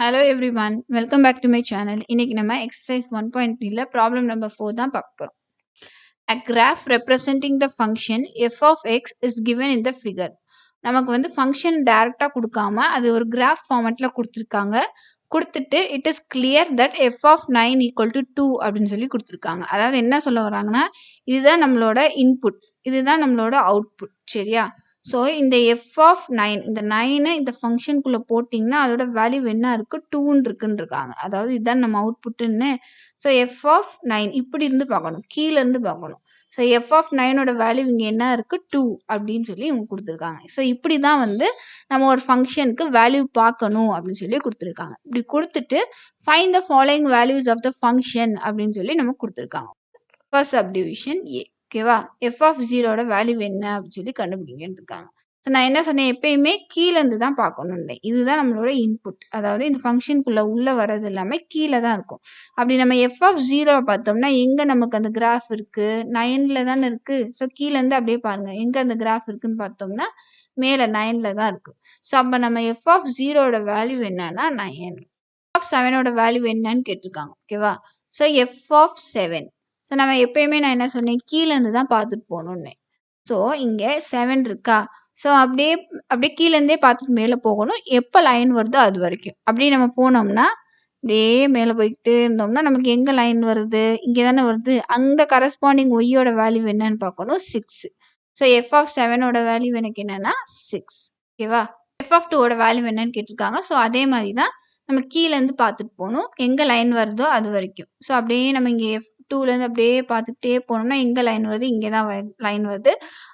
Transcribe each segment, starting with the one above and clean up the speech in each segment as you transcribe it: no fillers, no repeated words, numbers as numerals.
Hello everyone, welcome back to my channel. இன்னைக்கு நம்ம exercise 1.3ல problem number 4 தான் பார்க்க போறோம். A graph representing the function f of x is given in the figure. நமக்கு வந்து function டைரக்டா கொடுக்காம அது ஒரு graph formatல கொடுத்திருக்காங்க. கொடுத்துட்டு it is clear that f of 9 equal to 2 அப்படின்னு சொல்லி கொடுத்திருக்காங்க. அதாவது என்ன சொல்ல வராங்கன்னா இதுதான் நம்மளோட input, இதுதான் நம்மளோட output. சரியா? ஸோ இந்த எஃப் ஆஃப் 9 இந்த 9 இந்த ஃபங்க்ஷனுக்குள்ளே போட்டிங்கன்னா அதோட வேல்யூ என்ன இருக்குது 2ன்னு இருக்குன்னு இருக்காங்க. அதாவது இதுதான் நம்ம அவுட்புட்டுன்னு. ஸோ எஃப் ஆஃப் 9 இப்படி இருந்து பார்க்கணும், கீழேருந்து பார்க்கணும். ஸோ எஃப் ஆஃப் 9ஓட வேல்யூ இங்கே என்ன இருக்குது 2 அப்படின்னு சொல்லி இவங்க கொடுத்துருக்காங்க. ஸோ இப்படி தான் வந்து நம்ம ஒரு ஃபங்க்ஷனுக்கு வேல்யூ பார்க்கணும் அப்படின்னு சொல்லி கொடுத்துருக்காங்க. இப்படி கொடுத்துட்டு find the following values of the function அப்படின்னு சொல்லி நமக்கு கொடுத்துருக்காங்க. First subdivision A. ஓகேவா? எஃப் ஆஃப் ஜீரோட வேல்யூ என்ன அப்படின்னு சொல்லி கண்டுபிடிங்கன்னு இருக்காங்க. ஸோ நான் என்ன சொன்னேன், எப்பயுமே கீழேருந்து தான் பார்க்கணும். இதுதான் நம்மளோட இன்புட். அதாவது இந்த ஃபங்க்ஷனுக்குள்ளே உள்ளே வர்றது எல்லாமே கீழே தான் இருக்கும். அப்படி நம்ம எஃப் ஆஃப் ஜீரோவை பார்த்தோம்னா எங்கே நமக்கு அந்த கிராஃப் இருக்குது 9ல் தானே இருக்குது. ஸோ கீழேருந்து அப்படியே பாருங்கள் எங்கே அந்த கிராஃப் இருக்குன்னு பார்த்தோம்னா மேலே 9ல் தான் இருக்குது. ஸோ அப்போ நம்ம எஃப் ஆஃப் ஜீரோட வேல்யூ என்னன்னா 9. ஆஃப் 7ஓட வேல்யூ என்னன்னு கேட்டிருக்காங்க. ஓகேவா? So F of 7. ஸோ நம்ம எப்பயுமே நான் என்ன சொன்னேன், கீழேருந்து தான் பார்த்துட்டு போகணுன்னே. ஸோ இங்கே 7 இருக்கா, ஸோ அப்படியே கீழேருந்தே பார்த்துட்டு மேலே போகணும். எப்போ லைன் வருதோ அது வரைக்கும் அப்படியே நம்ம போனோம்னா அப்படியே மேலே போய்கிட்டே இருந்தோம்னா நமக்கு எங்கே லைன் வருது, இங்கே தானே வருது. அந்த கரஸ்பாண்டிங் ஒய்யோட வேல்யூ என்னன்னு பார்க்கணும் 6. ஸோ எஃப் ஆஃப் 7ஓட வேல்யூ எனக்கு என்னன்னா 6. ஓகேவா? எஃப் ஆஃப் 2ஓட வேல்யூ என்னன்னு கேட்டிருக்காங்க. ஸோ அதே மாதிரி தான் நம்ம கீழேருந்து பார்த்துட்டு போகணும், எங்கே லைன் வருதோ அது வரைக்கும். ஸோ அப்படியே நம்ம இங்கே F2லேருந்து அப்படியே பார்த்துக்கிட்டே போனோம்னா எங்கே லைன் வருது, இங்கே தான் லைன் வருது.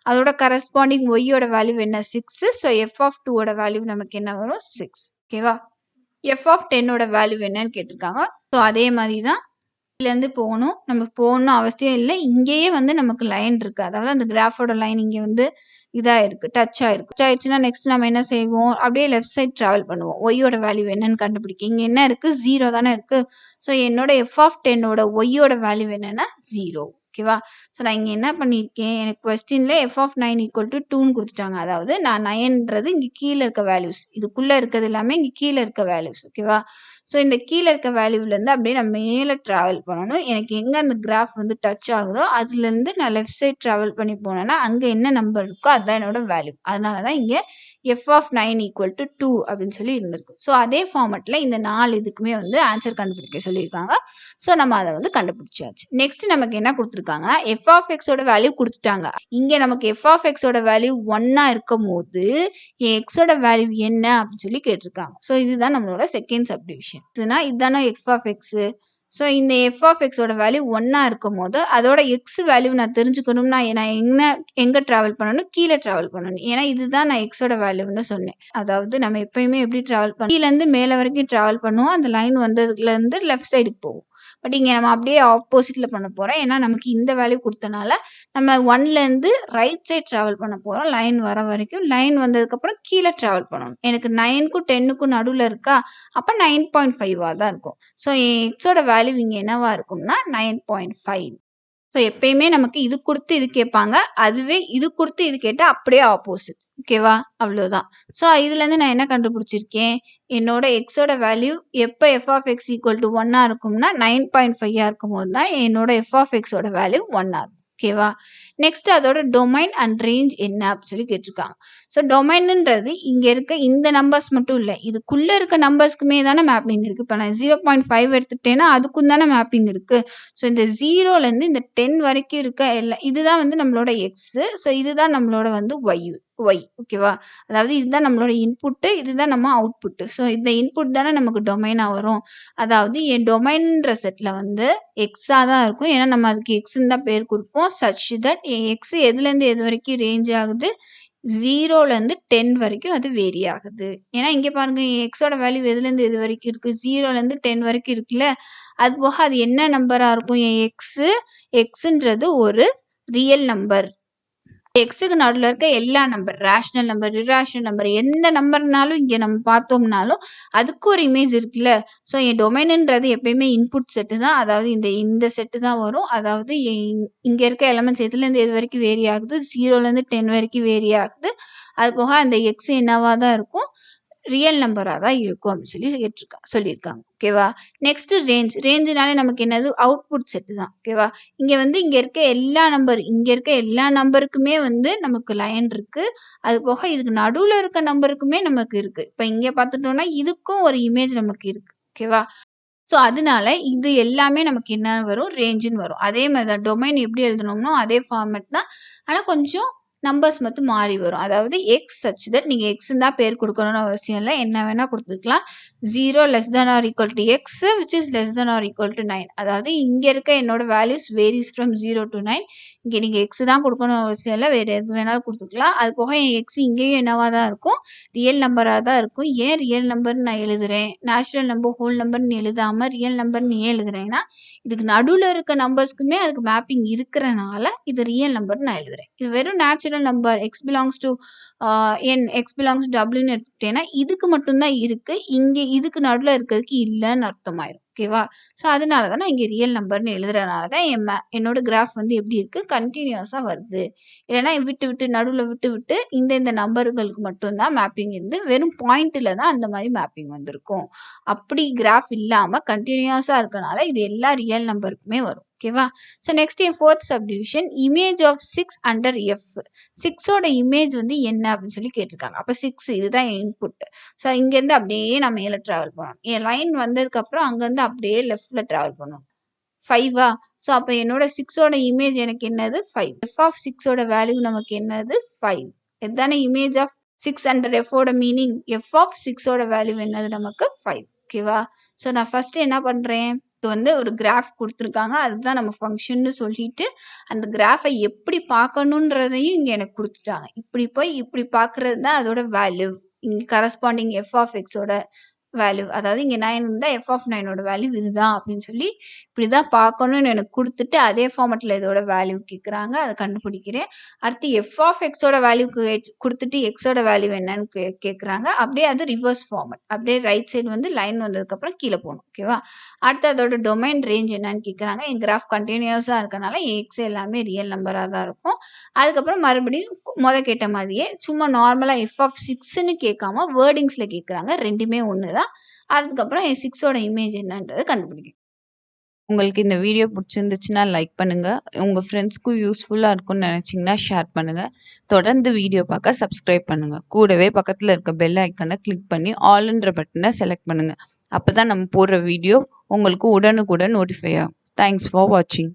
அதோட கரஸ்பாண்டிங் ஒய்யோட வேல்யூ என்ன 6. ஸோ எஃப் ஆஃப் 2ஓட வேல்யூ நமக்கு என்ன வரும் 6. ஓகேவா? எஃப் ஆஃப் 10ஓட வேல்யூ என்னன்னு கேட்டிருக்காங்க. ஸோ அதே மாதிரி தான் கீழேருந்து போகணும், நமக்கு போகணும் அவசியம் இல்லை. இங்கேயே வந்து நமக்கு லைன் இருக்குது, அதாவது அந்த கிராஃபோட லைன் இங்கே வந்து இதாக இருக்குது, டச் ஆகிருக்கு. டச் ஆயிடுச்சுன்னா நெக்ஸ்ட் நம்ம என்ன செய்வோம், அப்படியே லெஃப்ட் சைட் ட்ராவல் பண்ணுவோம். ஒய்யோட வேல்யூ என்னன்னு கண்டுபிடிக்க. இங்கே என்ன இருக்குது 0 தானே இருக்குது. ஸோ என்னோட எஃப் ஆஃப் 10ஓட ஒய்யோட வேல்யூ என்னன்னா 0. ஓகேவா? ஸோ நான் இங்கே என்ன பண்ணியிருக்கேன், எனக்கு கொஸ்டினில் எஃப் ஆஃப் 9 ஈக்குவல் டு 2ன்னு கொடுத்துட்டாங்க. அதாவது நான் 9ன்றது இங்கே கீழே இருக்க வேல்யூஸ், இதுக்குள்ளே இருக்கிறது எல்லாமே இங்கே கீழே இருக்க வேல்யூஸ். ஓகேவா? ஸோ இந்த கீழே இருக்க வேல்யூலேருந்து அப்படியே நான் மேலே ட்ராவல் பண்ணணும். எனக்கு எங்கே அந்த கிராஃப் வந்து டச் ஆகுதோ அதுலேருந்து நான் லெஃப்ட் சைட் ட்ராவல் பண்ணி போனேன்னா அங்கே என்ன நம்பர் இருக்கோ அதுதான் என்னோட வேல்யூ. அதனால தான் இங்கே எஃப் ஆஃப் 9 ஈக்குவல் டு 2 அப்படின்னு சொல்லி இருந்திருக்கு. ஸோ அதே ஃபார்மெட்டில் இந்த 4 இதுக்குமே வந்து ஆன்சர் கண்டுபிடிக்க சொல்லியிருக்காங்க. ஸோ நம்ம அதை வந்து கண்டுபிடிச்சாச்சு. நெக்ஸ்ட் நமக்கு என்ன கொடுத்துருக்காங்கன்னா எஃப் ஆஃப் எக்ஸோட வேல்யூ கொடுத்துட்டாங்க. இங்கே நமக்கு எஃப் ஆஃப் எக்ஸோட வேல்யூ 1 இருக்கும் போது எக்ஸோட வேல்யூ என்ன அப்படின்னு சொல்லி கேட்டிருக்காங்க. ஸோ இதுதான் நம்மளோட செகண்ட் சப்டிவிஷன். இதுதானே எஃப் ஆஃப் எக்ஸ். ஸோ இந்த எஃப் ஆஃப் எக்ஸோட வேல்யூ 1 இருக்கும் போது அதோட எக்ஸ் வேல்யூ நான் தெரிஞ்சுக்கணும்னா நான் எங்கே ட்ராவல் பண்ணணும், கீழே ட்ராவல் பண்ணணும். ஏன்னா இதுதான் நான் எக்ஸோட வேல்யூன்னு சொன்னேன். அதாவது நம்ம எப்பயுமே எப்படி ட்ராவல் பண்ணணும், கீழேருந்து மேலே வரைக்கும் ட்ராவல் பண்ணுவோம், அந்த லைன் வந்ததுலேருந்து லெஃப்ட் சைடுக்கு போகும். பட் இங்கே நம்ம அப்படியே ஆப்போசிட்டில் பண்ண போகிறோம். ஏன்னா நமக்கு இந்த வேல்யூ கொடுத்தனால நம்ம 1லேருந்து ரைட் சைட் ட்ராவல் பண்ண போகிறோம். லைன் வர வரைக்கும், லைன் வந்ததுக்கப்புறம் கீழே ட்ராவல் பண்ணணும். எனக்கு 9க்கும் 10க்கும் நடுவில் இருக்கா, அப்போ 9.5 தான் இருக்கும். ஸோ எக்ஸோட வேல்யூ இங்கே என்னவா இருக்கும்னா 9.5. ஸோ எப்பயுமே நமக்கு இது கொடுத்து இது கேட்பாங்க, அதுவே இது கொடுத்து இது கேட்டால் அப்படியே ஆப்போசிட். ஓகேவா? அவ்வளோதான். ஸோ இதுலேருந்து நான் என்ன கண்டுபிடிச்சிருக்கேன், என்னோட எக்ஸோட வேல்யூ எப்போ F of x equal to 1 இருக்கும்னா 9.5 இருக்கும் போது தான் என்னோட எஃப் ஆஃப் எக்ஸோட வேல்யூ 1 இருக்கும். ஓகேவா? நெக்ஸ்ட் அதோட டொமைன் அண்ட் ரேஞ்ச் என்ன அப்படின்னு சொல்லி கேட்டிருக்காங்க. ஸோ டொமைன்ன்றது இங்கே இருக்க இந்த நம்பர்ஸ் மட்டும் இல்லை, இதுக்குள்ளே இருக்க நம்பர்ஸ்க்குமே தானே மேப்பிங் இருக்குது. இப்போ நான் 0.5 எடுத்துட்டேன்னா அதுக்கும் தானே மேப்பிங் இருக்குது. ஸோ இந்த 0லேருந்து இந்த 10 வரைக்கும் இருக்க எல்லாம் இதுதான் வந்து நம்மளோட எக்ஸு. ஸோ இதுதான் நம்மளோட வந்து ஒய். ஓகேவா? அதாவது இதுதான் நம்மளோட இன்புட்டு, இதுதான் நம்ம அவுட்புட்டு. ஸோ இந்த இன்புட் தானே நமக்கு டொமைனாக வரும். அதாவது என் டொமைன்ற செட்டில் வந்து எக்ஸாக தான் இருக்கும். ஏன்னா நம்ம அதுக்கு எக்ஸுன்னு தான் பேர் கொடுப்போம். சச் தட் என் எக்ஸ் எதுலேருந்து எது வரைக்கும் ரேஞ்ச் ஆகுது, 0லேருந்து 10 வரைக்கும் அது வேரி ஆகுது. ஏன்னா இங்கே பாருங்க என் எக்ஸோட வேல்யூ எதுலேருந்து எது வரைக்கும் இருக்குது, 0லேருந்து 10 வரைக்கும் இருக்குல்ல. அது போக அது என்ன நம்பராக இருக்கும், என் எக்ஸுன்றது ஒரு ரியல் நம்பர். எக்ஸுக்கு நடுவில் இருக்க எல்லா number, rational number, irrational number, எந்த நம்பர்னாலும் இங்கே நம்ம பார்த்தோம்னாலும் அதுக்கு ஒரு இமேஜ் இருக்குல்ல. ஸோ என் டொமைனுன்றது எப்பயுமே இன்புட் செட்டு தான், அதாவது இந்த செட்டு தான் வரும். அதாவது இங்கே இருக்க எலமெண்ட்ஸ் எதுலேருந்து எது வரைக்கும் வேரி ஆகுது, 0லேருந்து 10 வரைக்கும் வேரி ஆகுது. அது போக அந்த எக்ஸ் என்னவாக தான் இருக்கும், ரியல் நம்பரா தான் இருக்கும் அப்படின்னு சொல்லியிருக்காங்க. ஓகேவா? நெக்ஸ்ட் ரேஞ்சுனாலே நமக்கு என்னது அவுட்புட் செட் தான். ஓகேவா? இங்க இருக்க எல்லா நம்பருக்குமே வந்து நமக்கு லைன் இருக்கு. அது போக இதுக்கு நடுவுல இருக்க நம்பருக்குமே நமக்கு இருக்கு. இப்ப இங்க பார்த்துட்டோம்னா இதுக்கும் ஒரு இமேஜ் நமக்கு இருக்கு. ஓகேவா? ஸோ, அதனால இது எல்லாமே நமக்கு என்ன வரும்? ரேஞ்சுன்னு வரும். அதே மாரி தான் டொமைன் எப்படி எழுதணும்னோ அதே ஃபார்மேட் தான். ஆனா கொஞ்சம் நம்பர்ஸ் மட்டும் மாறி வரும். அதாவது எக்ஸ் சச் தட் நீங்க எக்ஸ்ன்னு தான் பேர் குடுக்கணும்னு அவசியம் இல்ல. என்ன வேணா குடுத்துக்கலாம். 0 less than or equal to x which is less than or equal to 9. அதாவது இங்க இருக்க என்னோட வேல்யூஸ் வேரீஸ் ஃப்ரம் 0 டூ 9. இங்க நீங்க எக்ஸ் தான் குடுக்கணும்னு அவசியம் இல்ல. வேற எது வேணாலும் குடுத்துக்கலாம். அது போக என் எக்ஸ் இங்கேயும் என்னவா தான் இருக்கும்? ரியல் நம்பரா தான் இருக்கும். ஏன் ரியல் நம்பர்ன்னு நான் எழுதுறேன்? நேச்சுரல் நம்பர், ஹோல் நம்பர்ன்னு எழுதாம ரியல் நம்பர்ன்னு ஏன் எழுதுறேன்னா, இதுக்கு நடுவுல இருக்க நம்பர்ஸ்க்குமே அதுக்கு மேப்பிங் இருக்கிறனால, இது ரியல் நம்பர்ன்னு நான் எழுதுறேன். இது வெறும் natural number x belongs to x belongs to டபிள்யூன்னு எடுத்துக்கிட்டேன்னா, இதுக்கு மட்டும் தான் இருக்கு. இங்க இதுக்கு நடுவுல இருக்கிறதுக்கு இல்லன்னு அர்த்தமாயிரும். ஓகேவா? ஸோ, அதனால தான் நான் இங்க ரியல் நம்பர்ன்னு எழுதுறனால தான் என்னோட கிராஃப் வந்து எப்படி இருக்கு? கன்டினியூஸா வருது. இல்லன்னா நடுவுல விட்டு இந்த நம்பர்களுக்கு மட்டும் தான் மேப்பிங் இருந்து வெறும் பாயிண்ட்ல தான் அந்த மாரி மேப்பிங் வந்திருக்கும். அப்படி கிராஃப் இல்லாம கன்டினியூஸா இருக்கனால இது எல்லா ரியல் நம்பருக்குமே வரும். ஓகேவா? ஸோ நெக்ஸ்ட் என் 4த் subdivision image of 6 under f. 6ஓட இமேஜ் வந்து என்ன அப்படின்னு சொல்லி கேட்டிருக்காங்க. அப்ப 6 இதுதான் என் இன்புட். ஸோ இங்கேருந்து அப்படியே நான் மேல டிராவல் பண்ணணும். என் லைன் வந்ததுக்கப்புறம் அங்கேருந்து அப்படியே லெஃப்ட்ல டிராவல் பண்ணணும். 5ஆ? ஸோ அப்ப என்னோட 6ஓட இமேஜ் எனக்கு என்னது? 5. எஃப் ஆஃப் 6ஓட வேல்யூ நமக்கு என்னது? 5. இதுதானே இமேஜ் ஆஃப் 6 அண்டர் எஃபோட மீனிங். எஃப் ஆஃப் 6ஓட வேல்யூ என்னது நமக்கு? 5. ஓகேவா? ஸோ நான் ஃபர்ஸ்ட் என்ன பண்றேன்? இது வந்து ஒரு கிராஃப் குடுத்துருக்காங்க. அதுதான் நம்ம ஃபங்ஷன்னு சொல்லிட்டு, அந்த கிராஃபை எப்படி பார்க்கணுன்றதையும் இங்க எனக்கு குடுத்துட்டாங்க. இப்படி போய் இப்படி பார்க்கறது தான் அதோட வேல்யூ. இங்க கரஸ்பாண்டிங் எஃப் ஆஃப் எக்ஸோட வேல்யூ. அதாவது இங்க 9 இருந்தா எஃப் ஆஃப் 9ஓட வேல்யூ இதுதான் அப்படின்னு சொல்லி, இப்படிதான் பார்க்கணும்னு எனக்கு குடுத்துட்டு, அதே ஃபார்மட்ல இதோட வேல்யூ கேட்குறாங்க. அத கண்டுபிடிக்கிறேன். அடுத்து எஃப் ஆஃப் எக்ஸோட வேல்யூ குடுத்துட்டு எக்ஸோட வேல்யூ என்னன்னு கேட்குறாங்க. அப்படியே அது ரிவர்ஸ் ஃபார்மட். அப்படியே ரைட் சைடு வந்து லைன் வந்ததுக்கப்புறம் கீழ போணும். ஓகேவா? அடுத்து அதோட டொமைன் ரேஞ்ச் என்னன்னு கேட்குறாங்க. என் கிராஃப் கன்டினியூஸா இருக்கனால என் எக்ஸ் எல்லாமே ரியல் நம்பரா தான் இருக்கும். அதுக்கப்புறம் மறுபடியும் கேட்ட மாதிரியே சும்மா நார்மலா எஃப் ஆஃப் 6ன்னு கேட்காம வேர்டிங்ஸ்ல கேட்குறாங்க. 2மே ஒண்ணு தான். அதுக்கப்புறம் என் 6ஓட இமேஜ் என்னன்றத கண்டுபிடிக்கணும். உங்களுக்கு இந்த வீடியோ பிடிச்சிருந்துச்சுன்னா லைக் பண்ணுங்க. உங்க ஃப்ரெண்ட்ஸ்க்கும் யூஸ்ஃபுல்லா இருக்கும்னு நினைச்சீங்கன்னா ஷேர் பண்ணுங்க. தொடர்ந்து வீடியோ பார்க்க சப்ஸ்கிரைப் பண்ணுங்க. கூடவே பக்கத்துல இருக்க பெல் ஐக்கனை கிளிக் பண்ணி ஆல்ன்ற பட்டனை செலக்ட் பண்ணுங்க. அப்பதான் நம்ம போடுற வீடியோ உங்களுக்கு உடனுக்குடன் நோட்டிஃபை ஆகும். தேங்க்ஸ் ஃபார் வாட்சிங்.